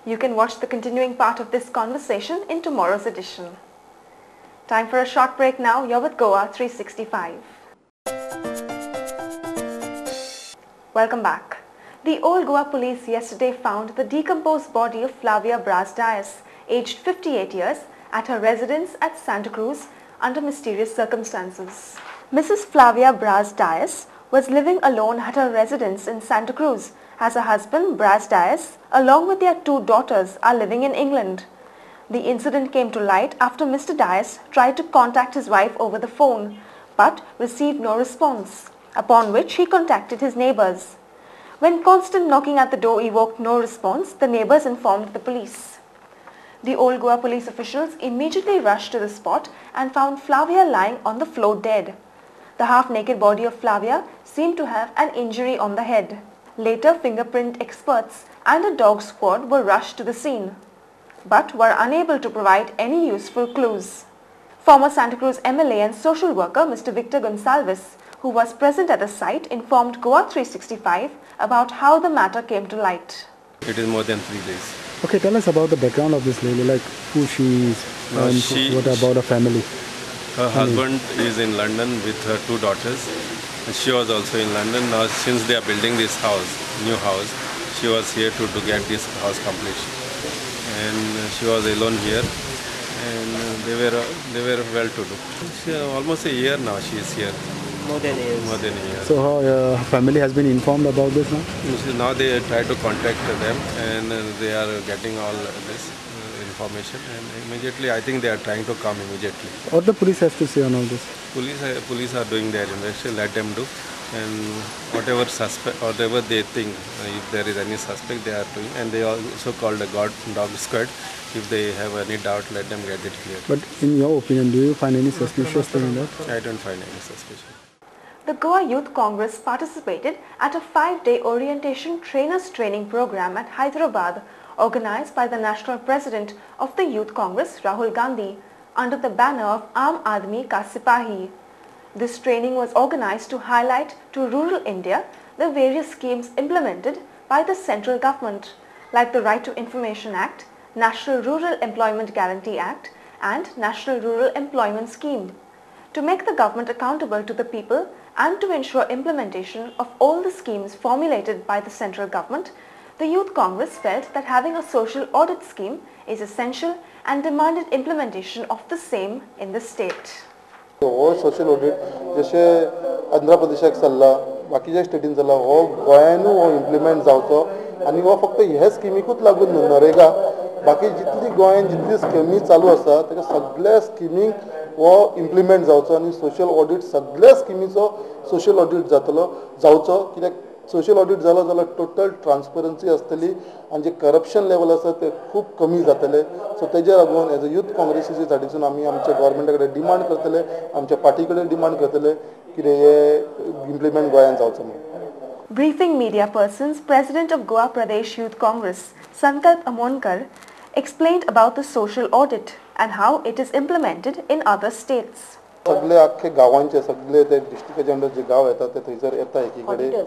You can watch the continuing part of this conversation in tomorrow's edition. Time for a short break now. You're with Goa 365. Welcome back. The Old Goa police yesterday found the decomposed body of Flavia Braz Dias, aged 58 years, at her residence at Santa Cruz under mysterious circumstances. Mrs. Flavia Braz Dias was living alone at her residence in Santa Cruz as her husband Braz Dias, along with their 2 daughters, are living in England. The incident came to light after Mr. Dias tried to contact his wife over the phone but received no response, upon which he contacted his neighbours. When constant knocking at the door evoked no response, the neighbours informed the police. The Old Goa police officials immediately rushed to the spot and found Flavia lying on the floor dead. The half-naked body of Flavia seemed to have an injury on the head. Later, fingerprint experts and a dog squad were rushed to the scene, but were unable to provide any useful clues. Former Santa Cruz MLA and social worker Mr. Victor Gonsalves, who was present at the site, informed Goa 365 about how the matter came to light. It is more than 3 days. Okay, tell us about the background of this lady, like who she is and what about her family. Her husband is in London with her 2 daughters. She was also in London. Now, since they are building this house, new house, she was here to get this house completion. And she was alone here, and they were well to do. Almost a year now she is here. More than a year. More than a year. So her family has been informed about this now? Now they try to contact them, and they are getting all this information, and immediately I think they are trying to come immediately. What the police has to say on all this? Police are doing their investigation. Let them do, and whatever they think, if there is any suspect, they are doing, and they also called a dog squad. If they have any doubt, let them get it clear. But in your opinion, do you find any suspicious thing in that? I don't find any suspicion. The Goa Youth Congress participated at a 5-day orientation trainers training program at Hyderabad, organized by the National President of the Youth Congress, Rahul Gandhi, under the banner of Aam Aadmi Ka Sipahi. This training was organized to highlight to rural India the various schemes implemented by the central government, like the Right to Information Act, National Rural Employment Guarantee Act and National Rural Employment Scheme, to make the government accountable to the people and to ensure implementation of all the schemes formulated by the central government. The Youth Congress felt that having a social audit scheme is essential and demanded implementation of the same in the state. हो social audit जशे आंध्र प्रदेशाक चल्ला बाकीच्या स्टेटीन चल्ला हो गोंयानूय हो implement जावचो आनी हो फक्त ह्या स्किमीकूच लागून न्हू नरेगा बाकी जितली गोंयान जितली स्किमी चालू आसा ताका सगळ्या स्किमीक हो इम्प्लिमेंट जावचो आनी सोशल ऑडिट सगळ्या स्किमीचो सोशल ऑडिट जावचो कित्याक सोशल ऑडिट जालो जाल्यार टोटल ट्रान्सपरन्सी आसतली आनी जे करप्शन लेवल आसा ते खूब कमी जातले सो तेजे लागून एज अ यूथ काँग्रेसीचे सायडीसून आमी आमच्या गव्हर्मेंटा कडेन डिमांड करतले आमच्या पार्टी कडेन डिमांड करतले की हे इम्प्लिमेंट गोंयान जावचो म्हणून. Briefing media persons, President of Goa Pradesh Youth Congress, Sankalp Amonkar, explained about the social audit and how it is implemented in other states. सगळे आख्खे गांवांचे सगळे ते डिस्ट्रिक्टाचे अंडर जे गांव येतात ते थंयसर येता एकीकडे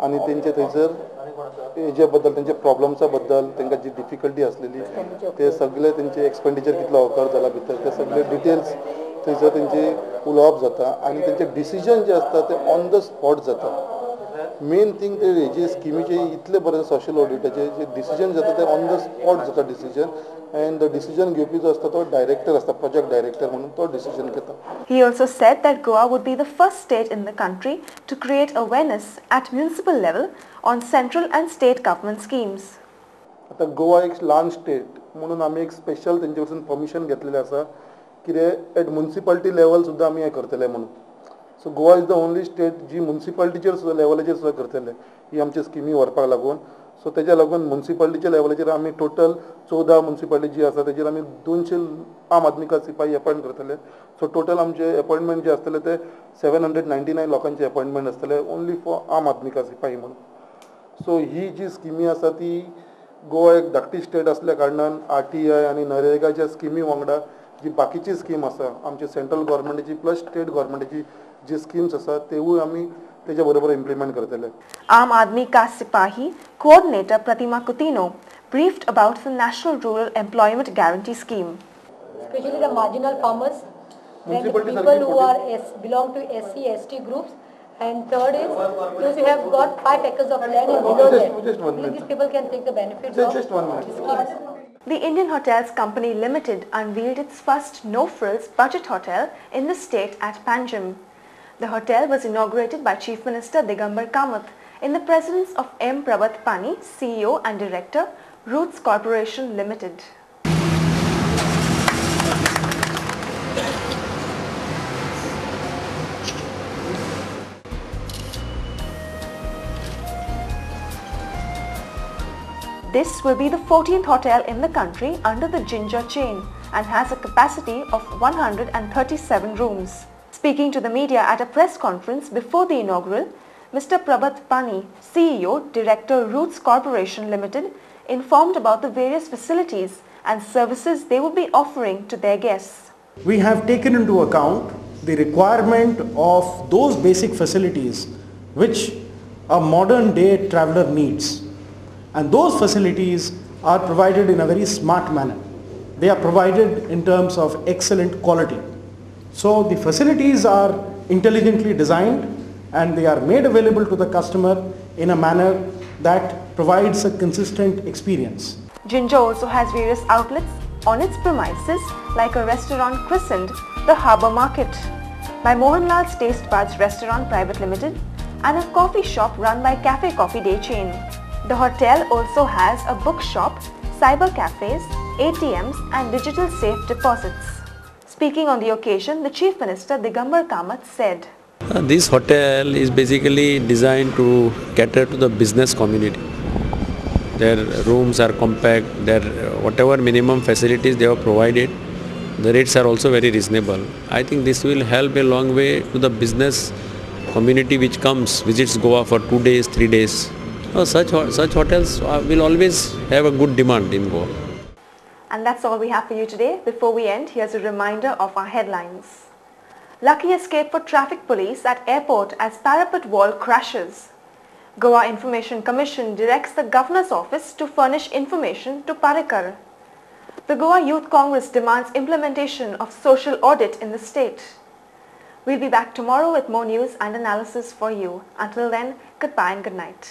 आनी तेंचे थंयसर हेजे बद्दल तेंचे प्रॉब्लम्सा बद्दल तांकां जी डिफिकल्टी आसलेली ते सगळे तेंचे एक्सपेंडिचर कितलो ओकर जाला भितर ते सगळे डिटेल्स थंयसर तेंचे उलोवप जाता आनी तेंचे डिसिजन जे आसता ते ऑन द स्पॉट जाता. मेन थिंग ते हेजे स्किमीचे इतले बरे सोशल ऑडिटाचे जे डिसिजन जाता ते ऑन द स्पॉट जाता डिसिजन and the decision घेवपी जो असता तो डायरेक्टर असता प्रोजेक्ट डायरेक्टर म्हणून तो डिसिजन घेता. He also said that Goa would be the first state in the country to create awareness at municipal level on central and state government schemes. आता गोवा एक ल्हान स्टेट म्हणून आमी एक स्पेशल तेंचे कडसून परमिशन घेतलेले आसा कितें एट म्युनिसिपालिटी लेवल सुद्दां आमी हें करतले म्हणून. So Goa is the only state जी म्युनिसिपालिटीचेर सुद्दां लेवलाचेर सुद्दां करतले ही आमची स्किमी व्हरपाक लागून. सो तेज्या लागून म्युनिसिपालिटीच्या लेवलाचेर आमी टोटल 14 म्युनिसिपालिटी जी आसा तेजेर आमी 200 आम आदमी का सिपाही अपॉइंट करतले. सो टोटल आमचे अपॉइंटमेंट जे आसतले ते 799 लोकांचे अपॉइंटमेंट आसतले ओनली फॉर आम आदमी का सिपाही म्हणून. सो ही जी स्किमी आसा ती गोवा एक धाकटी स्टेट असल्या कारणान RTI आनी नरेगाच्या स्किमी वांगडा जी बाकीची स्कीम आसा आमची सेंट्रल गव्हर्मेंटाची प्लस स्टेट गव्हर्मेंटाची जी स्कीम्स आसा तेवूय आमी तेजा बरोबर इम्प्लिमेंट करतले. Aam Aadmi Ka Sipahi coordinator Pratima Coutinho, briefed about the National Rural Employment Guarantee Scheme. Especially the marginal farmers, then the people who belong to SC, ST groups, and third is those who have got 5 acres of land and below that. These people can take the benefits of these schemes. The Indian Hotels Company Limited unveiled its first no-frills budget hotel in the state at Panjim. The hotel was inaugurated by Chief Minister Digambar Kamath in the presence of M. Prabhat Pani, CEO and Director, Roots Corporation Limited. This will be the 14th hotel in the country under the Ginger chain and has a capacity of 137 rooms. Speaking to the media at a press conference before the inaugural, Mr. Prabhat Pani, CEO, Director, Roots Corporation Limited, informed about the various facilities and services they will be offering to their guests. We have taken into account the requirement of those basic facilities which a modern day traveler needs. And those facilities are provided in a very smart manner. They are provided in terms of excellent quality. So the facilities are intelligently designed and they are made available to the customer in a manner that provides a consistent experience. Ginger also has various outlets on its premises like a restaurant christened the Harbour Market by Mohanlal's Taste Buds Restaurant Private Limited and a coffee shop run by Cafe Coffee Day chain. The hotel also has a bookshop, cyber cafes, ATMs and digital safe deposits. Speaking on the occasion, the Chief Minister Digambar Kamath said, This hotel is basically designed to cater to the business community. Their rooms are compact, whatever minimum facilities they have provided, the rates are also very reasonable. I think this will help a long way to the business community which visits Goa for 2 days, 3 days. Such hotels will always have a good demand in Goa. And that's all we have for you today. Before we end, here's a reminder of our headlines. Lucky escape for traffic police at airport as parapet wall crashes. Goa Information Commission directs the Governor's office to furnish information to Parikar. The Goa Youth Congress demands implementation of social audit in the state. We'll be back tomorrow with more news and analysis for you. Until then, goodbye and good night.